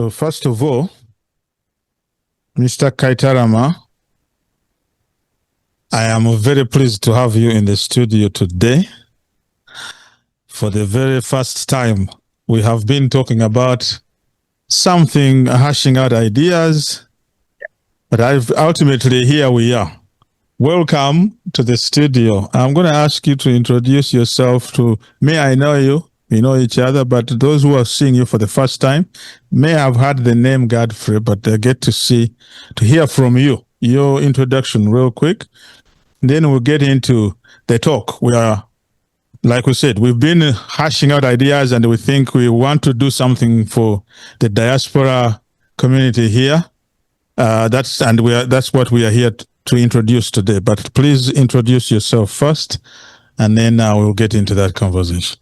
So first of all, Mr. Kayitarama, I am very pleased to have you in the studio today. For the very first time, we have been talking about something, hashing out ideas, but ultimately here we are. Welcome to the studio. I'm going to ask you to introduce yourself to me. I know you. We know each other, but those who are seeing you for the first time may have heard the name Godfrey, but they get to hear from you, your introduction real quick. Then we'll get into the talk. Like we said, we've been hashing out ideas and we think we want to do something for the diaspora community here. That's what we are here to introduce today. But please introduce yourself first, and then we'll get into that conversation.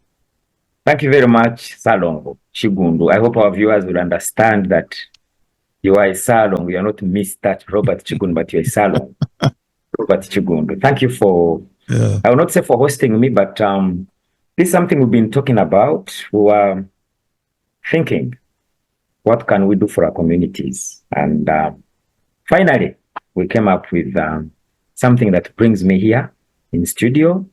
Thank you very much, Salaam Chigundu. I hope our viewers will understand that you are a Salaam. You are not Mr. Robert Chigundu, but you are a Salaam. Robert Chigundu. Thank you for, I will not say for hosting me, but this is something we've been talking about. We were thinking, what can we do for our communities? And finally, we came up with something that brings me here in studio,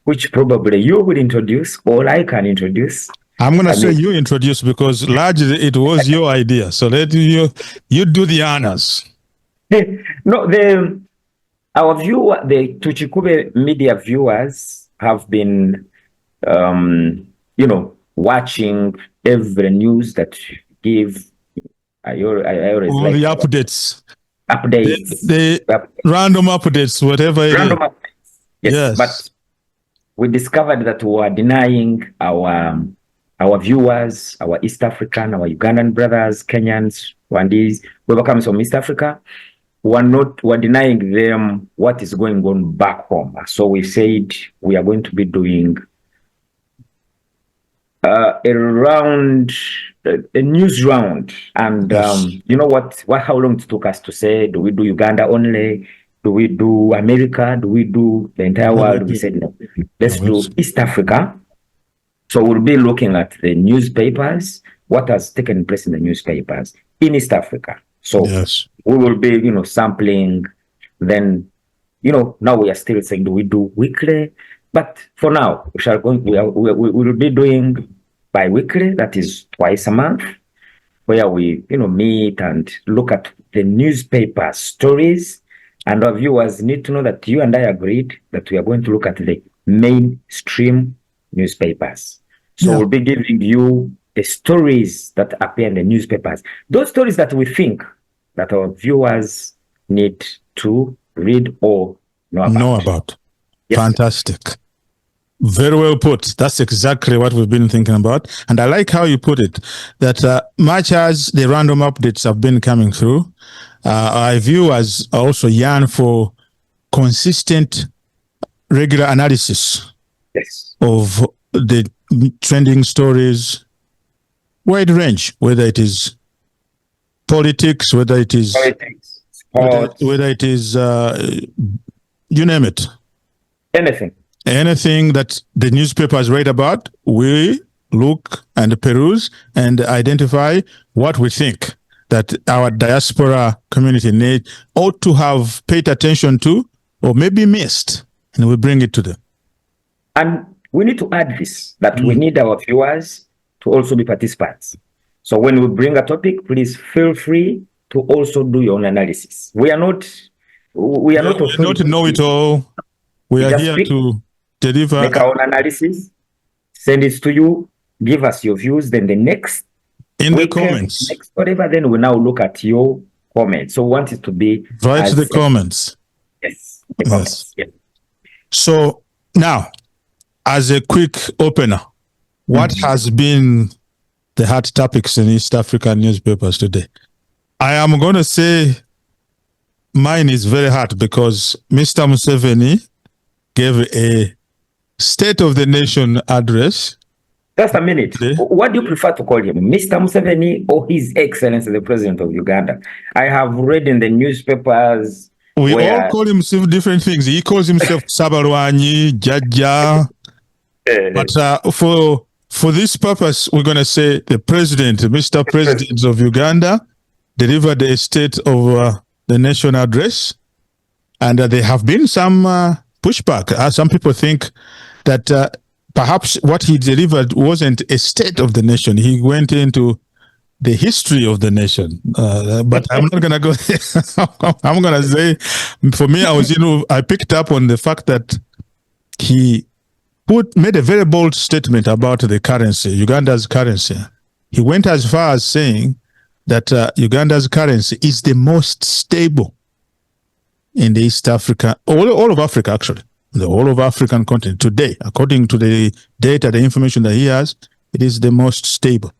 which probably you will introduce or I can introduce. I'm going to say you introduce because largely it was your idea. So let you do the honors. No, our the Tukikube media viewers have been, watching every news that you give. I always all like the updates. The random updates, whatever it is. Updates. Yes, but we discovered that we were denying our viewers, our East African, our Ugandan brothers, Kenyans, Rwandese, whoever comes from East Africa, we're denying them what is going on back home. So we said we are going to be doing a news round. And you know how long it took us to say, do we do Uganda only? Do we do America? Do we do the entire world? We said, no, let's do East Africa. So we'll be looking at the newspapers, what has taken place in the newspapers in East Africa. So we will be, sampling. Then, now we are still saying, do we do weekly? But for now, we will be doing bi-weekly, that is twice a month, where we, meet and look at the newspaper stories. And our viewers need to know that you and I agreed that we are going to look at the mainstream newspapers. So we'll be giving you the stories that appear in the newspapers. Those stories that we think that our viewers need to read or know about. Yes. Fantastic. Very well put. That's exactly what we've been thinking about. And I like how you put it, that much as the random updates have been coming through, our viewers also yearn for consistent, regular analysis of the trending stories, wide range, whether it is politics, whether it is sports, whether it is, you name it. Anything that the newspapers write about, we look and peruse and identify what we think that our diaspora community ought to have paid attention to or maybe missed, and we bring it to them. And we need to add this, that we need our viewers to also be participants. So when we bring a topic, please feel free to also do your own analysis. We are not know it all. We are here to deliver. Make our own analysis, send it to you, give us your views, then the next the comments. Next whatever, then we now look at your comments. So we want it to be right to the comments. Yes. The comments. Yes. So now, as a quick opener, what has been the hot topics in East African newspapers today? I am going to say mine is very hot because Mr. Museveni gave a State of the Nation address. Just a minute. What do you prefer to call him? Mr. Museveni or His Excellency the President of Uganda? I have read in the newspapers. We all call him different things. He calls himself Sabalwanyi, Jaja. But for for this purpose, we're going to say the president, Mr. President of Uganda, delivered a State of the Nation address, and there have been some pushback. Some people think that perhaps what he delivered wasn't a State of the Nation. He went into the history of the nation, but I'm not going to go there. I'm going to say, for me, I picked up on the fact that he made a very bold statement about the currency, Uganda's currency. He went as far as saying that Uganda's currency is the most stable in the East Africa, all of Africa actually, the whole of African continent today, according to the data, the information that he has, it is the most stable.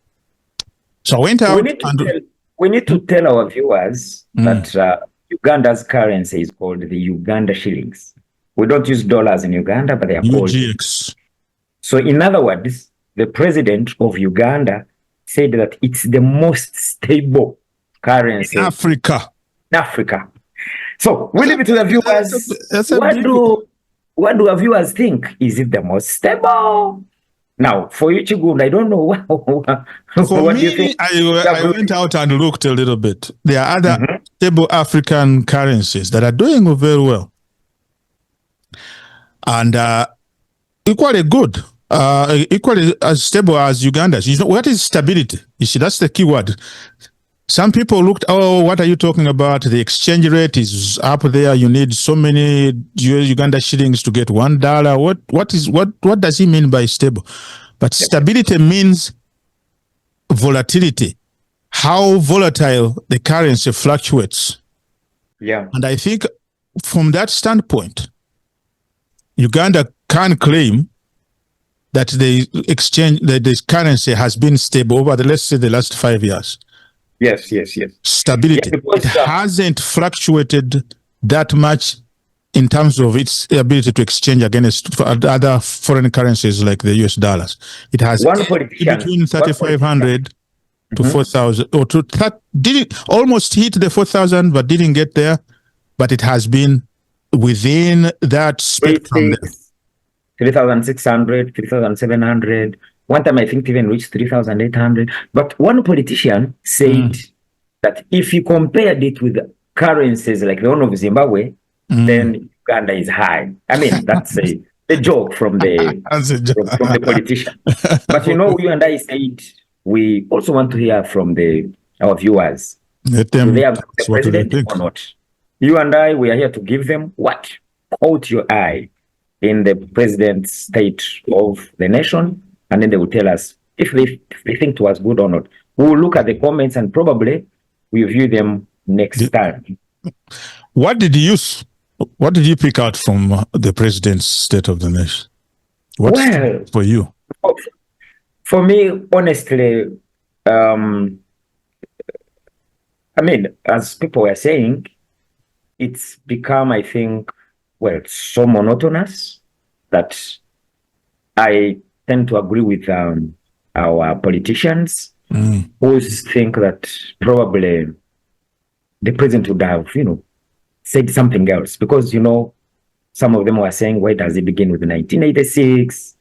So I went out. We need to tell our viewers that Uganda's currency is called the Uganda shillings. We don't use dollars in Uganda, but they are called UGX. So in other words, the president of Uganda said that it's the most stable currency in Africa. So we leave it to the viewers. What do our viewers think? Is it the most stable? Now, for you, Chigunda, I don't know what do you think? I went out and looked a little bit. There are other stable African currencies that are doing very well. And equally good, equally as stable as Uganda's. You know, what is stability? You see, that's the key word. Some people looked, what are you talking about? The exchange rate is up there. You need so many Uganda shillings to get $1. What does he mean by stable? But stability means volatility. How volatile the currency fluctuates. Yeah. And I think from that standpoint, Uganda can claim that the currency has been stable over let's say the last 5 years. Yes. Stability. Yeah, it hasn't fluctuated that much in terms of its ability to exchange against other foreign currencies like the US dollars. It has between 3,500 to 4,000, or almost hit the 4,000, but didn't get there. But it has been within that spectrum. 3,600, 3,700. One time I think it even reached 3,800. But one politician said that if you compared it with currencies like the one of Zimbabwe, then Uganda is high. I mean, that's a joke from the politician. But you know, you and I said we also want to hear from our viewers. Do they have the president or not? You and I, we are here to give them what caught your eye in the president's state of the nation, and then they will tell us if they think it was good or not. We will look at the comments and probably we'll view them next time. What did you pick out from the president's state of the nation? What's for you? For me, honestly, I mean, as people were saying, it's become, I think, so monotonous that I tend to agree with our politicians who think that probably the president would have, said something else. Because, some of them were saying, why does it begin with 1986?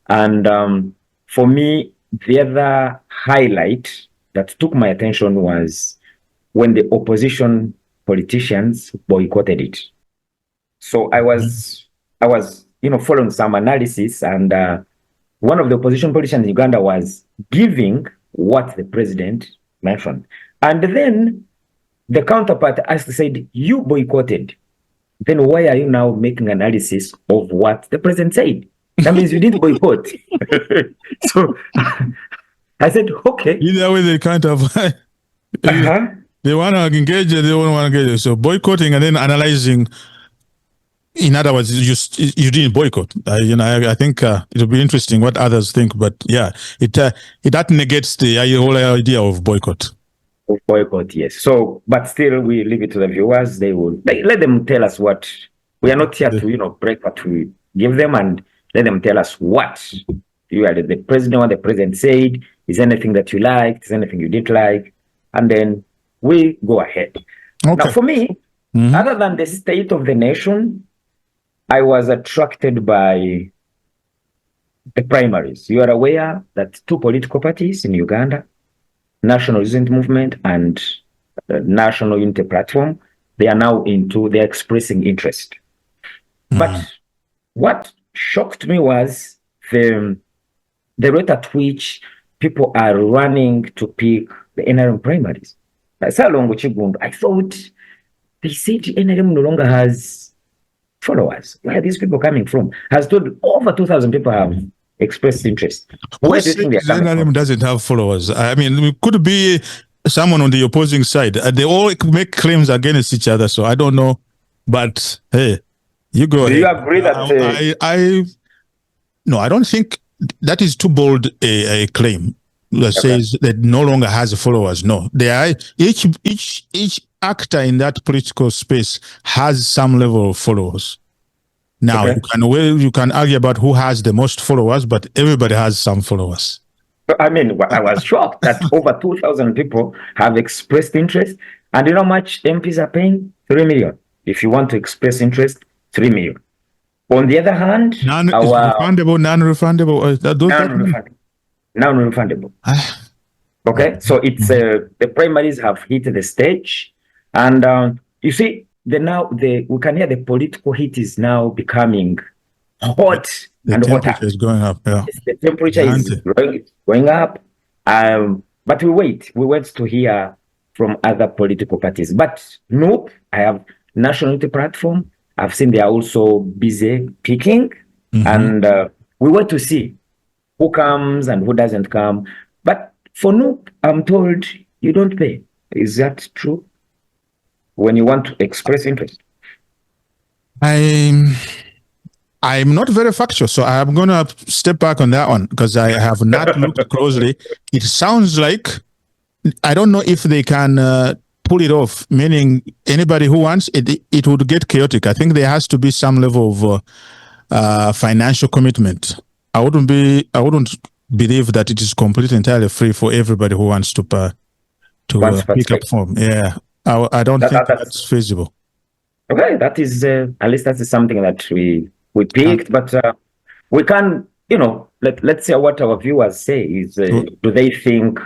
And for me, the other highlight that took my attention was when the opposition politicians boycotted it. So I was following some analysis, and one of the opposition politicians in Uganda was giving what the president mentioned. And then the counterpart said, you boycotted. Then why are you now making analysis of what the president said? That means you didn't boycott. So I said, okay. Either way, they can't have. They want to engage, they don't want to engage. So boycotting and then analyzing. In other words, you didn't boycott. I think it'll be interesting what others think. But yeah, that negates the whole idea of boycott. Of boycott, yes. So, but still, we leave it to the viewers. They let them tell us what. We are not here to break what we give them, and let them tell us what the president said. Is anything that you liked? Is anything you didn't like? And then we go ahead. Okay. Now, for me, other than the state of the nation, I was attracted by the primaries. You are aware that two political parties in Uganda, National Unity Movement and National Unity Platform, they're expressing interest. But what shocked me was the rate at which people are running to pick the NRM primaries. I thought they said NRM no longer has followers. Where are these people coming from? Has told over 2,000 people have expressed interest. Where do you think the NRM doesn't have followers? I mean, it could be someone on the opposing side. They all make claims against each other, so I don't know. But hey, you go ahead. Do you agree that no, I don't think that is too bold a claim that says that no longer has followers. No, they are each actor in that political space has some level of followers. Now you can argue about who has the most followers, but everybody has some followers. I mean, I was shocked that over 2,000 people have expressed interest, and you know how much MPs are paying? 3 million. If you want to express interest, 3 million. On the other hand, non-refundable. Non-refundable. Okay, so it's the primaries have hit the stage, and you see, we can hear the political heat is now becoming hot and hotter. The temperature is going up. Yeah, the temperature is going up. But we wait to hear from other political parties. But nope, I have National Unity Platform. I've seen they are also busy picking, and we wait to see who comes and who doesn't come. But for Noop, I'm told you don't pay. Is that true? When you want to express interest? I'm not very factual, so I'm going to step back on that one because I have not looked closely. It sounds like, I don't know if they can pull it off, meaning anybody who wants it, it would get chaotic. I think there has to be some level of financial commitment. I wouldn't believe that it is completely entirely free for everybody who wants to pick up form. Yeah. I don't think that's feasible. Okay, that is at least that is something that we picked, but we can, let's say what our viewers say is, do they think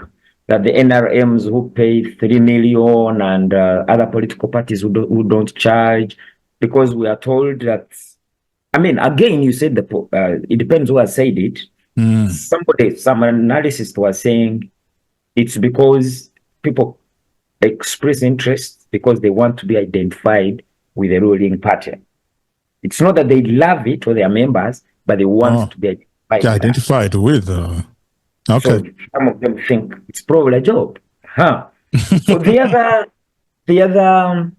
that the NRMs who pay 3 million and other political parties who don't charge, because we are told that, I mean, again, you said it depends who has said it. Some analyst was saying it's because people express interest because they want to be identified with the ruling party. It's not that they love it or they are members, but they want to be identified with. Okay. So some of them think it's probably a job. So the other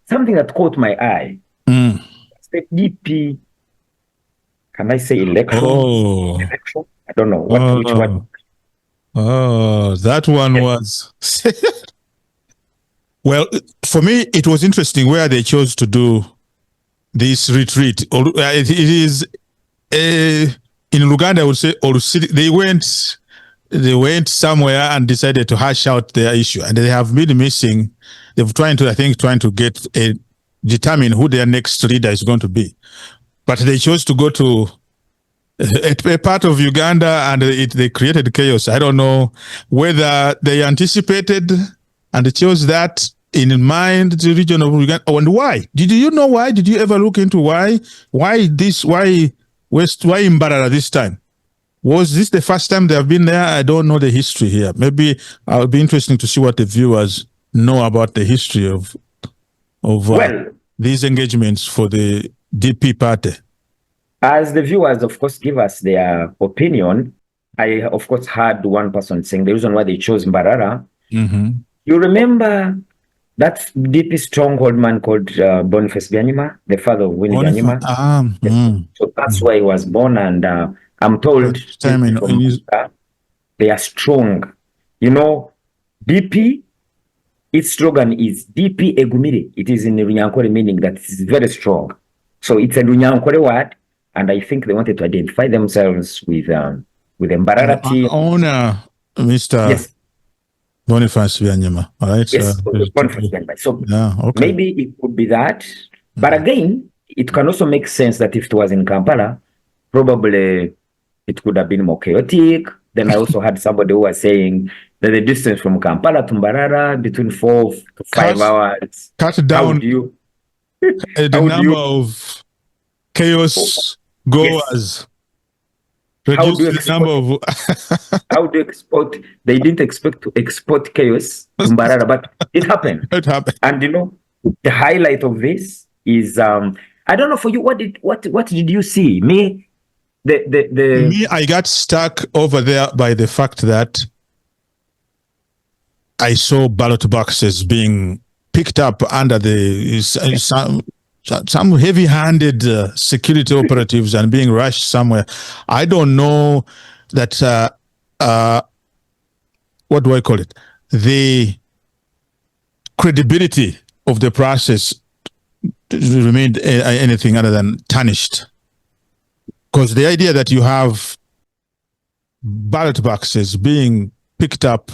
something that caught my eye. The DP. Can I say election? I don't know which one. Oh, that one was. Well, for me, it was interesting where they chose to do this retreat. It is in Uganda, I would say, they went somewhere and decided to hash out their issue, and they have been missing. They've trying to determine who their next leader is going to be, but they chose to go to a part of Uganda, and they created chaos. I don't know whether they anticipated and chose that in mind, the region of Uganda, and why? Did you know why? Did you ever look into why? Why Mbarara this time? Was this the first time they have been there? I don't know the history here. Maybe I'll be interesting to see what the viewers know about the history of these engagements for the DP party. As the viewers, of course, give us their opinion, I, of course, heard one person saying the reason why they chose Mbarara. You remember that DP stronghold man called Boniface Byanyima, the father of Winnie Byanyima? So that's where he was born, and I'm told they are strong. DP, its slogan is DP Egumire. It is in the Runyankore, meaning that it is very strong. So it's a Runyankore word. And I think they wanted to identify themselves with the Mbarara team. Owner, Mr. Boniface Byanyima. All right. Yes, Boniface Byanyima. So maybe it could be that. But again, it can also make sense that if it was in Kampala, probably it could have been more chaotic. Then I also had somebody who was saying that the distance from Kampala to Mbarara between 4 to 5 hours. Cut down the number of chaos goers. Yes. How do you export? They didn't expect to export chaos to Mbarara, but it happened. It happened. And the highlight of this is I don't know for you, what did you see? Me, I got stuck over there by the fact that I saw ballot boxes being picked up under some heavy-handed security operatives and being rushed somewhere. I don't know that, what do I call it? The credibility of the process remained anything other than tarnished. Because the idea that you have ballot boxes being picked up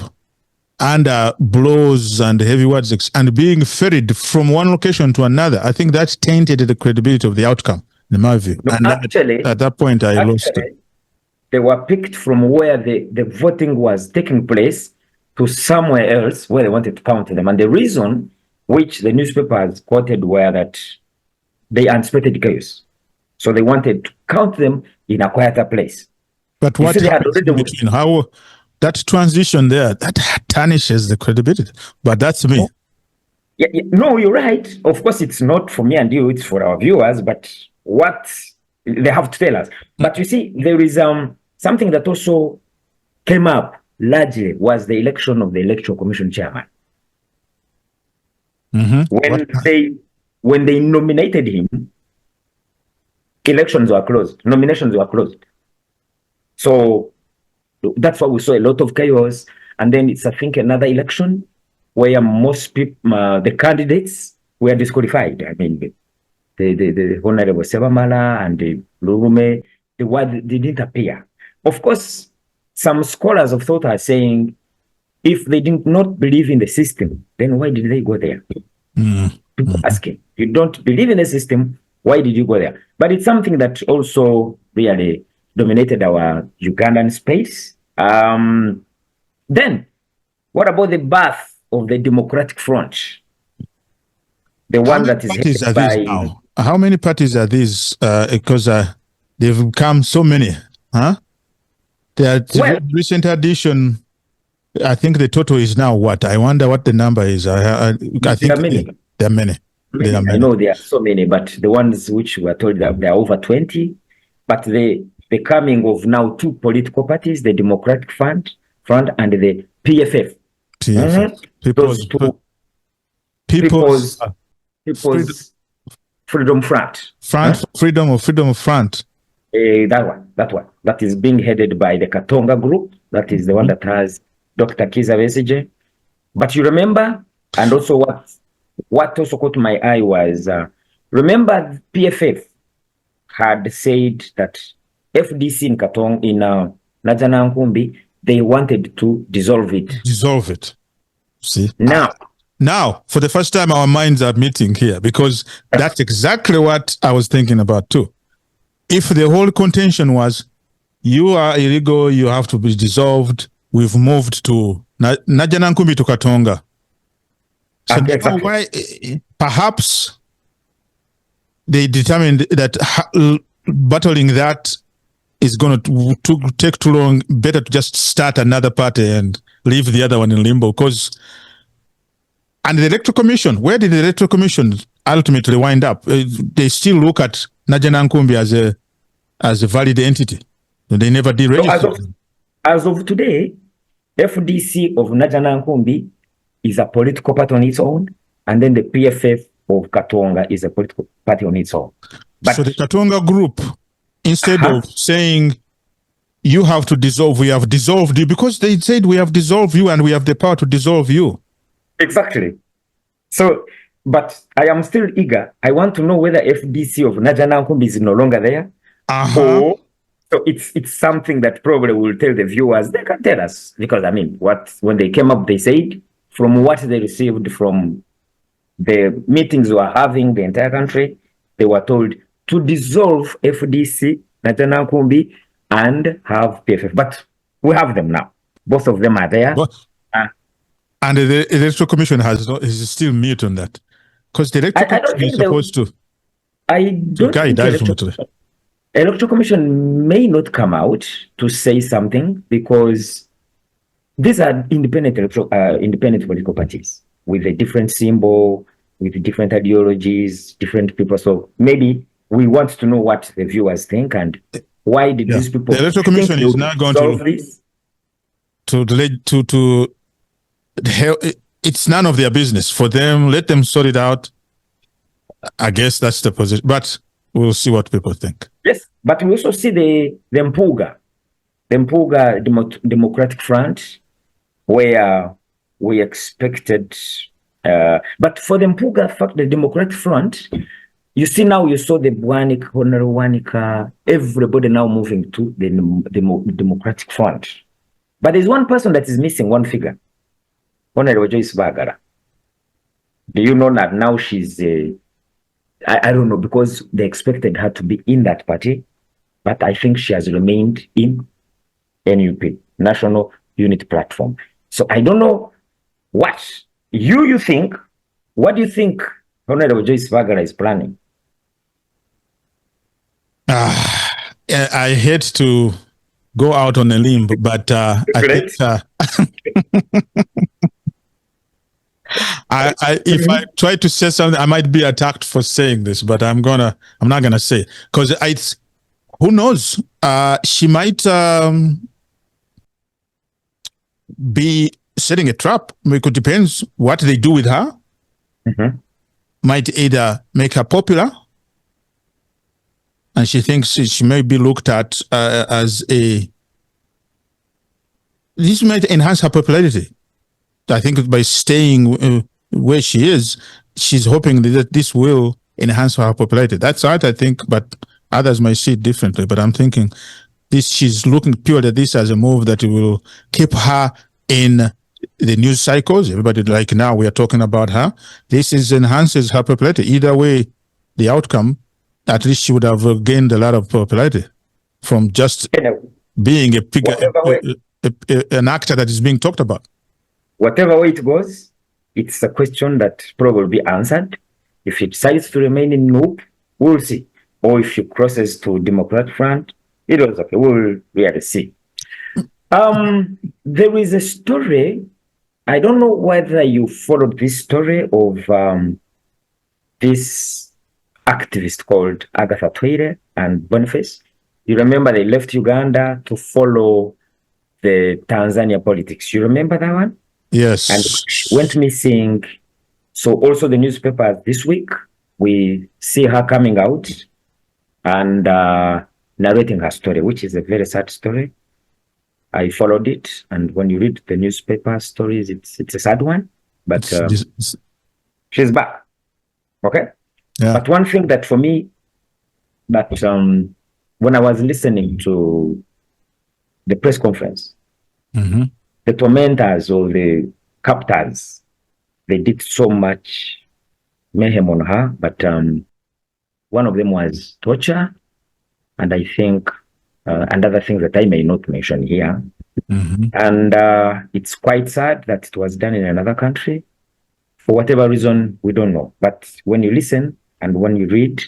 under blows and heavy words and being ferried from one location to another, I think that tainted the credibility of the outcome, in my view. No, and actually, at that point, I lost it. They were picked from where the voting was taking place to somewhere else where they wanted to count them. And the reason which the newspapers quoted were that they anticipated chaos. So they wanted to count them in a quieter place. But what happens in between? How that transition there, that tarnishes the credibility. But that's me. Yeah, no, you're right. Of course, it's not for me and you, it's for our viewers, but what they have to tell us. But you see, there is something that also came up largely was the election of the Electoral Commission chairman. When they nominated him, elections were closed, nominations were closed. So that's why we saw a lot of chaos. And then it's, I think, another election where most people, the candidates were disqualified. I mean, the Honorable Sebamala and the Lurume, they didn't appear. Of course, some scholars of thought are saying, if they did not believe in the system, then why did they go there? People asking, you don't believe in the system, why did you go there? But it's something that also really dominated our Ugandan space. Then, what about the birth of the Democratic Front? The one that is headed by... Now? How many parties are these? Because they've become so many, huh? The recent addition, I think the total is now what? I wonder what the number is. I think there are many. There are many. I know there are so many, but the ones which were told that there are over 20. But the coming of now 2 political parties, the Democratic Front and the PFF. People's Freedom Front. Freedom of Front. That one. That is being headed by the Katonga group. That is the one that has Dr. Kiza Besigye. But you remember, and also what also caught my eye was, remember PFF had said that FDC in Katong, in Najana Nkumbi, they wanted to dissolve it. Dissolve it. See? Now, for the first time, our minds are meeting here, because that's exactly what I was thinking about too. If the whole contention was, you are illegal, you have to be dissolved, we've moved to Najana Nkumbi to Katonga. So exactly. Why, perhaps they determined that battling that is going to take too long, better to just start another party and leave the other one in limbo. And the Electoral Commission, where did the Electoral Commission ultimately wind up? They still look at Najana Nkumbi as a valid entity. They never did register. As of today, FDC of Najana Nkumbi is a political party on its own, and then the PFF of Katonga is a political party on its own. But, so the Katonga group, instead of saying, you have to dissolve, we have dissolved you, because they said we have dissolved you and we have the power to dissolve you. Exactly. So, but I am still eager. I want to know whether FDC of Najana Nkumbi is no longer there. Or, so it's something that probably will tell the viewers, they can tell us. Because, I mean, when they came up, they said, from what they received from the meetings we are having, the entire country, they were told to dissolve FDC, National Kumbi, and have PFF. But we have them now. Both of them are there. And the Electoral Commission is still mute on that. Because the Electoral Commission is supposed to guide ultimately. Electoral Commission may not come out to say something because these are independent political parties with a different symbol, with different ideologies, different people. So maybe we want to know what the viewers think and why did these people. The Electoral Commission is not going to it's none of their business. For them, let them sort it out. I guess that's the position. But we'll see what people think. Yes, but we also see the Mpuga Democratic Front, where we expected. But for the Mpuga fact, the Democratic Front, you see now, you saw the Bwanika, Honorable Wanika, everybody now moving to the Democratic Front. But there's one person that is missing, one figure, Honorable Joyce Bagara. Do you know that now she's I don't know, because they expected her to be in that party, but I think she has remained in NUP, National Unity Platform. So I don't know what you think. What do you think Honorable Joyce Bagara is planning? I hate to go out on a limb, but I think if I try to say something, I might be attacked for saying this, but I'm not gonna say, because who knows? She might be setting a trap. It could depends what they do with her. Might either make her popular, and she thinks she may be looked at as this might enhance her popularity. I think by staying where she is, she's hoping that this will enhance her popularity. That's right, I think, but others might see it differently. But I'm thinking she's looking purely at this as a move that will keep her in the news cycles. Everybody, like now, we are talking about her. This enhances her popularity. Either way, the outcome, at least she would have gained a lot of popularity from just being an actor that is being talked about. Whatever way it goes, it's a question that probably will be answered. If she decides to remain in NUP, we'll see. Or if she crosses to Democratic Front, it was okay. We'll really see. There is a story. I don't know whether you followed this story of this activist called Agatha Twaite and Boniface. You remember they left Uganda to follow the Tanzania politics. You remember that one? Yes. And went missing. So also the newspaper this week, we see her coming out and narrating her story, which is a very sad story. I followed it, and when you read the newspaper stories, it's a sad one, but she's back. Okay? Yeah. But one thing that for me, that when I was listening to the press conference, the tormentors or the captors, they did so much mayhem on her, but one of them was torture, and I think and other things that I may not mention here. And it's quite sad that it was done in another country. For whatever reason, we don't know. But when you listen and when you read,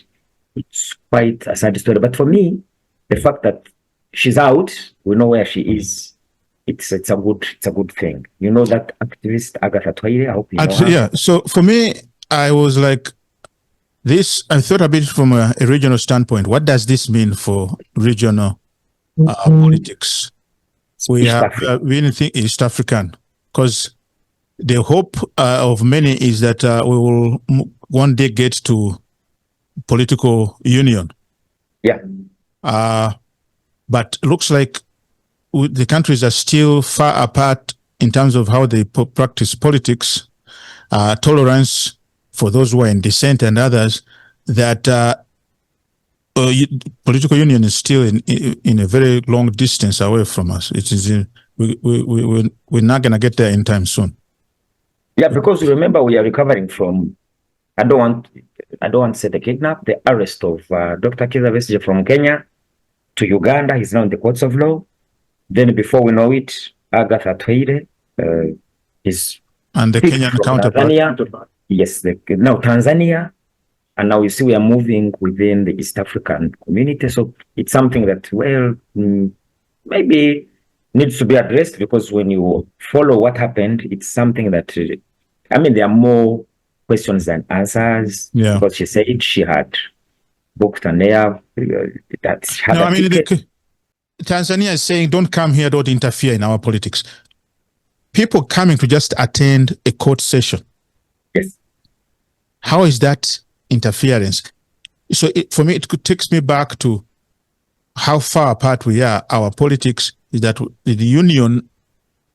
it's quite a sad story. But for me, the fact that she's out, we know where she is. It's a good thing. You know that activist Agatha Twaite? I hope you know her. Yeah. So for me, I was like, this. I thought a bit from a regional standpoint. What does this mean for regional politics? We think East African, because the hope of many is that we will one day get to political union. Yeah. But looks like the countries are still far apart in terms of how they practice politics, tolerance for those who are in dissent and others, that political union is still in a very long distance away from us. It is we're not going to get there in time soon. Yeah, because remember, we are recovering from, I don't want I don't want to say the kidnap, the arrest of Dr. Kizza Besigye from Kenya to Uganda. He's now in the courts of law. Then before we know it, Agatha Twaire is and the picked Kenyan from counterpart. Tanzania. Yes, now Tanzania. And now you see we are moving within the East African community. So it's something that, well, maybe needs to be addressed, because when you follow what happened, it's something that, I mean, there are more questions than answers. Yeah. Because she said she had booked an air. Tanzania is saying, don't come here, don't interfere in our politics. People coming to just attend a court session. Yes. How is that interference? So for me, it takes me back to how far apart we are. Our politics is that the union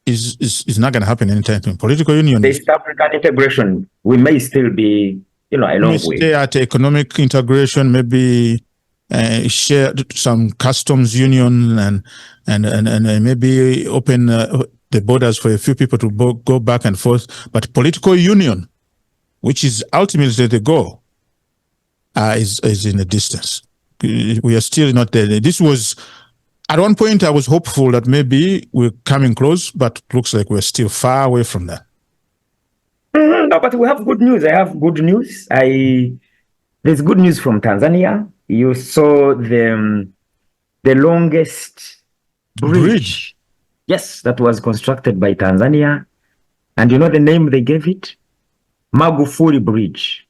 is not going to happen anytime soon. Political union. The East African integration, we may still be, a long way. Stay at economic integration, maybe share some customs union and maybe open the borders for a few people to go back and forth. But political union, which is ultimately the goal, is in the distance. We are still not there. This was, at one point, I was hopeful that maybe we're coming close, but it looks like we're still far away from that. No, but we have good news. I have good news. There's good news from Tanzania. You saw the longest bridge. Yes, that was constructed by Tanzania. And you know the name they gave it? Magufuli Bridge.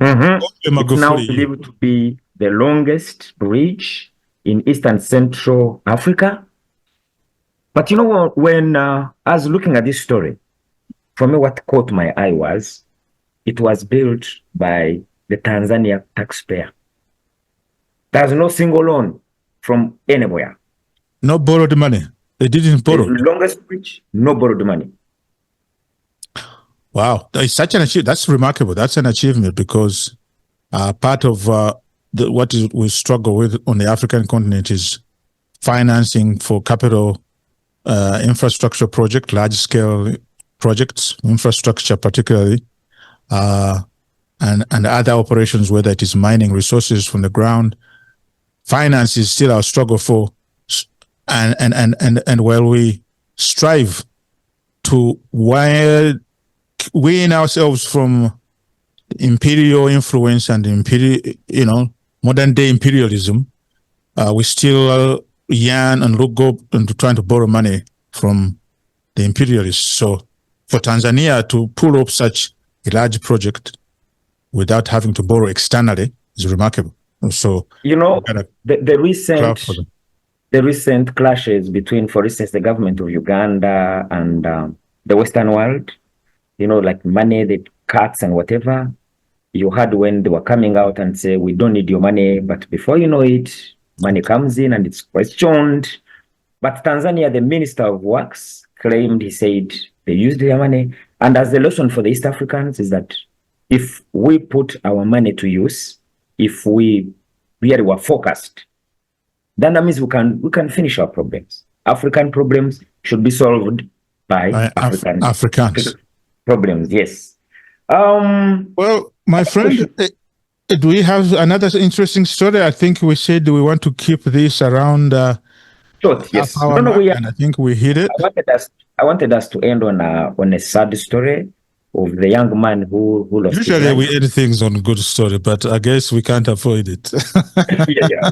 It's now believed to be the longest bridge in East and Central Africa. But you know what, when I was looking at this story, for me, what caught my eye was, it was built by the Tanzania taxpayer. There's no single loan from anywhere. No borrowed money. They didn't borrow. The longest bridge, no borrowed money. Wow, it's such an achievement. That's remarkable. That's an achievement, because part of we struggle with on the African continent is financing for capital infrastructure project, large-scale projects, infrastructure particularly, and other operations, whether it is mining resources from the ground. Finance is still our struggle for, and while we strive to wean ourselves from imperial influence and modern day imperialism, we still yearn and go into trying to borrow money from the imperialists. So for Tanzania to pull up such a large project without having to borrow externally is remarkable. So the recent clashes between, for instance, the government of Uganda and the Western world, like money, the cuts and whatever, you had when they were coming out and say, we don't need your money, but before you know it, money comes in and it's questioned. But Tanzania, the Minister of Works claimed, he said they used their money. And as the lesson for the East Africans is that if we put our money to use, if we really were focused, then that means we can finish our problems. African problems should be solved by Africans. Problems, yes. Well, my friend, do we have another interesting story? I think we said we want to keep this around short, yes. And I think we hit it. I wanted us to end on a sad story of the young man who lost his life. Usually we end things on a good story, but I guess we can't avoid it. Yeah.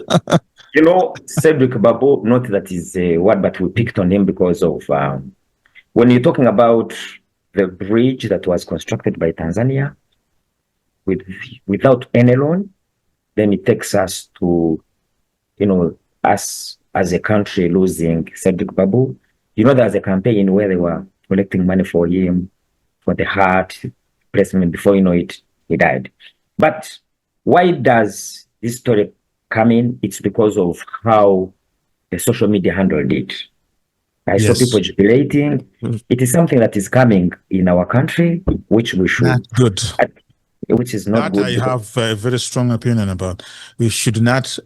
Cedric Babu, not that is a word, but we picked on him because of when you're talking about the bridge that was constructed by Tanzania without any loan, then it takes us to, us as a country losing Cedric Babu. There's a campaign where they were collecting money for him, for the heart replacement. Before you know it, he died. But why does this story come in? It's because of how the social media handled it. I saw people jubilating. It is something that is coming in our country, which we should. Not good. Which is not good. I have a very strong opinion about. We should not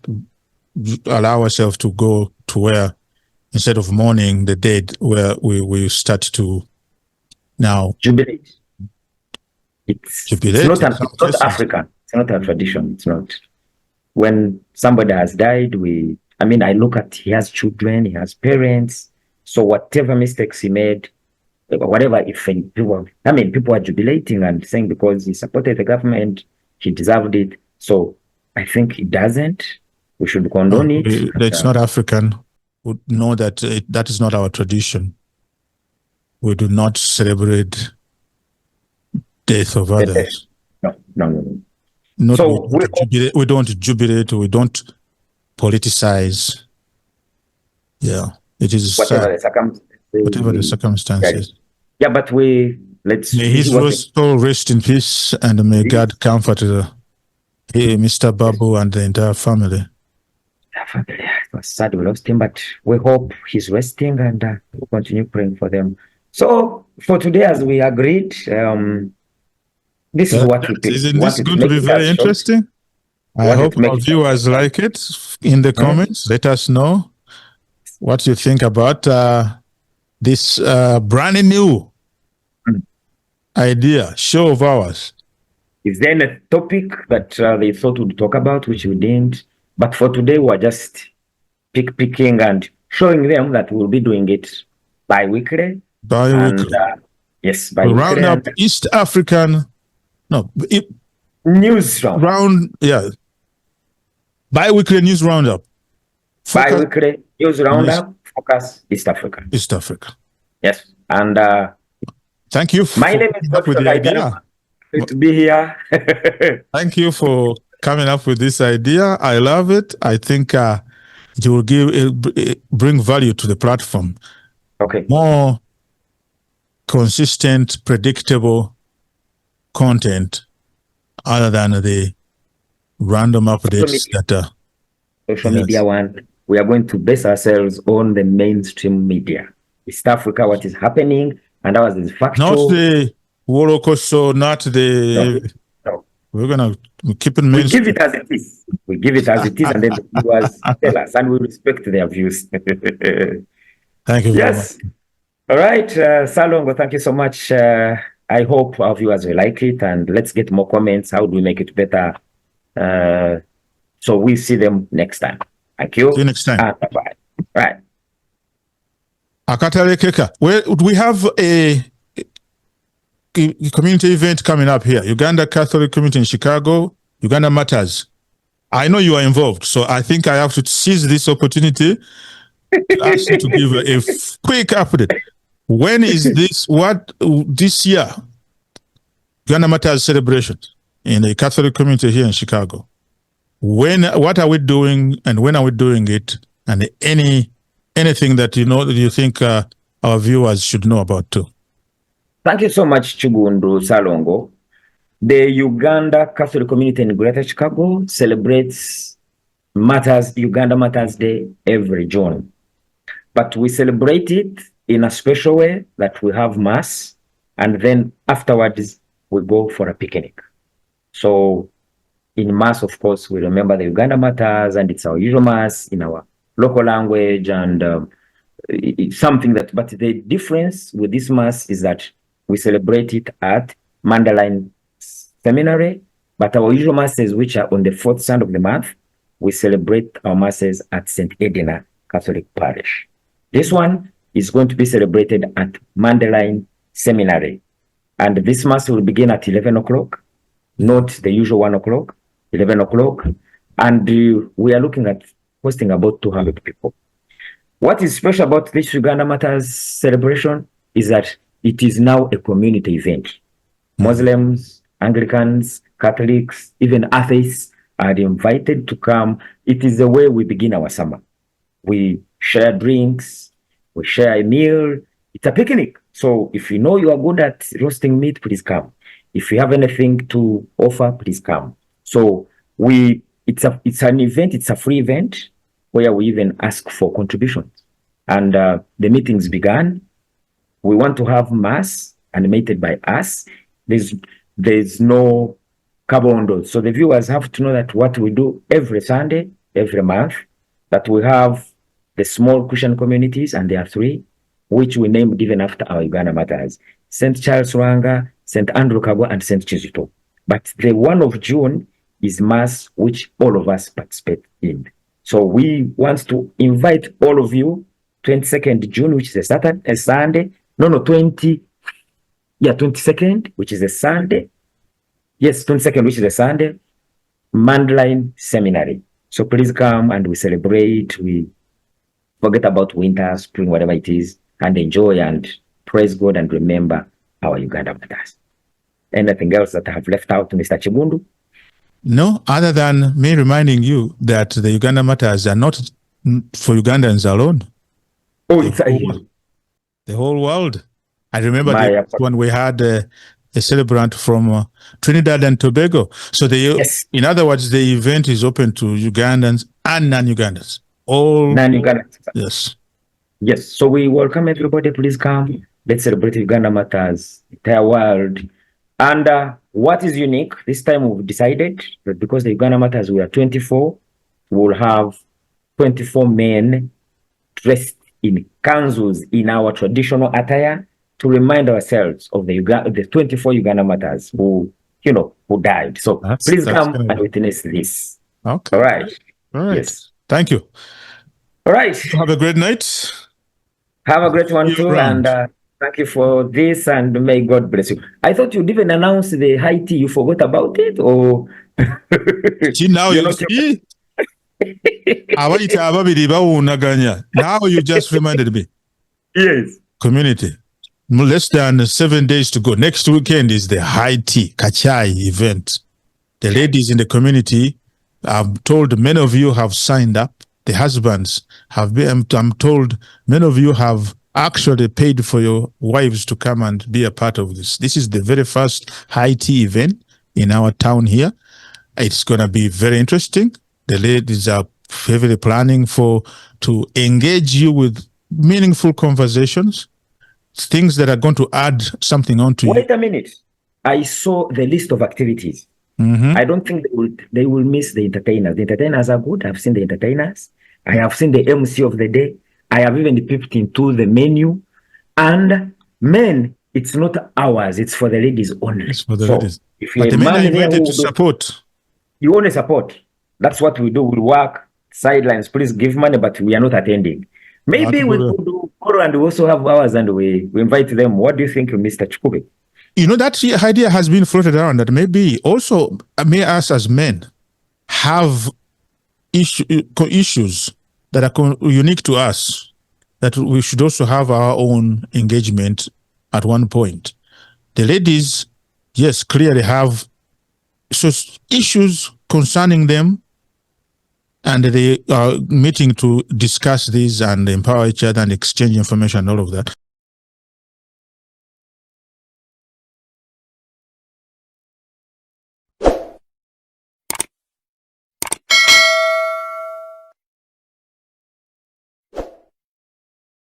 allow ourselves to go to where, instead of mourning the dead, where we start to now jubilate. It's not African. It's not our tradition. It's not. When somebody has died, I look at, he has children, he has parents. So whatever mistakes he made, whatever, people are jubilating and saying because he supported the government, he deserved it. So I think he doesn't. We should condone it. It's not African. We know that that is not our tradition. We do not celebrate death of others. No. So we don't jubilate. We don't politicize. Yeah, it is whatever the circumstances. Yeah, but let's. May his soul rest in peace, and may God comfort Mr. Babu and the entire family. It was sad we lost him, but we hope he's resting, and we'll continue praying for them. So for today, as we agreed, this is what we picked. Isn't this going to be very interesting? I hope our viewers like it. In the comments, let us know what you think about this brand new show of ours. Is there a topic that they thought we'd talk about, which we didn't? But for today, we're just picking and showing them that we'll be doing it bi-weekly. Bi-weekly. Yes, bi-weekly. Round up East African... news round. Yeah. Bi-weekly news roundup. Bi-weekly news roundup. Focus East Africa. East Africa. Yes. And thank you. My name is God Kayitarama. Good to be here. Thank you for coming up with this idea. I love it. I think it will bring value to the platform. Okay. More consistent, predictable content other than the random updates that social media one. We are going to base ourselves on the mainstream media. East Africa, what is happening, and ours is factual. Not the Worokoso, not the... No. We're going to keep it mainstream. We give it as it is. We give it as it is, and then the viewers tell us, and we respect their views. Thank you very much. All right, Salaam, thank you so much. I hope our viewers will like it, and let's get more comments. How do we make it better? So we'll see them next time. Thank you. See you next time. Bye-bye. Right. Akatare Keka. We have a community event coming up here. Uganda Catholic Community in Chicago. Uganda Matters. I know you are involved, so I think I have to seize this opportunity to ask you to give a quick update. When is this year, Uganda Matters celebration in the Catholic community here in Chicago? What are we doing, and when are we doing it? And anything that you think our viewers should know about too. Thank you so much, Chigundu Salongo. The Uganda Catholic community in Greater Chicago celebrates Uganda Matters Day every June. But we celebrate it in a special way that we have mass, and then afterwards we go for a picnic. So in mass, of course, we remember the Uganda Matters, and it's our usual mass in our local language, and it's something that, but the difference with this mass is that we celebrate it at Mandaline Seminary, but our usual masses, which are on the fourth Sunday of the month, we celebrate our masses at St. Edina Catholic Parish. This one is going to be celebrated at Mandaline Seminary. And this mass will begin at 11 o'clock, not the usual 1 o'clock, 11 o'clock. And we are looking at hosting about 200 people. What is special about this Uganda Matters celebration is that it is now a community event. Muslims, Anglicans, Catholics, even atheists are invited to come. It is the way we begin our summer. We share drinks, we share a meal. It's a picnic. So if you know you are good at roasting meat, please come. If you have anything to offer, please come. So it's an event, it's a free event where we even ask for contributions. And the meetings began. We want to have mass animated by us. There's no carbondo. So the viewers have to know that what we do every Sunday, every month, that we have the small Christian communities, and there are 3, which we named given after our Uganda Matters: St. Charles Rwanga, St. Andrew Kagwa, and St. Chizito. But the one of June is mass, which all of us participate in. So we want to invite all of you, 22nd June, which is a Sunday. No, 22nd, which is a Sunday. Yes, 22nd, which is a Sunday. Mandline Seminary. So please come and we celebrate. We forget about winter, spring, whatever it is, and enjoy and praise God and remember our Uganda matters. Anything else that I have left out, Mr. Chigundu? No, other than me reminding you that the Uganda matters are not for Ugandans alone. Oh, the whole world. I remember when we had a celebrant from Trinidad and Tobago. So yes. In other words, the event is open to Ugandans and non-Ugandans. All non-Ugandans. Yes. Yes. So we welcome everybody. Please come. Let's celebrate Uganda matters, entire world. And what is unique this time, we've decided that because the Uganda matters, we are 24. We'll have 24 men dressed in kanzus in our traditional attire to remind ourselves of the 24 Uganda matters who died. So please come and witness this. Okay. All right. Yes. Thank you. All right. Have a great night. Have a great one too. And thank you for this, and may God bless you. I thought you'd even announce the high tea. You forgot about it, or see, now you see. Now you just reminded me. Yes. Community. Less than 7 days to go. Next weekend is the high tea Kachai event. The ladies in the community, I'm told many of you have signed up. The husbands have been, I'm told many of you have actually paid for your wives to come and be a part of this. This is the very first high tea event in our town here. It's going to be very interesting. The ladies are heavily planning to engage you with meaningful conversations, things that are going to add something onto you. Wait a minute. I saw the list of activities. I don't think they will miss the entertainers. The entertainers are good. I've seen the entertainers. I have seen the MC of the day. I have even peeped into the menu. And men, it's not ours. It's for the ladies only. It's for the ladies. If you're a man here who support, you only support. That's what we do. We work sidelines. Please give money, but we are not attending. Maybe we could do tomorrow, and we also have ours, and we invite them. What do you think, Mr. Tukikube? That idea has been floated around that maybe also may us as men have issues that are unique to us, that we should also have our own engagement at one point. The ladies, yes, clearly have issues concerning them, and they are meeting to discuss these and empower each other and exchange information and all of that.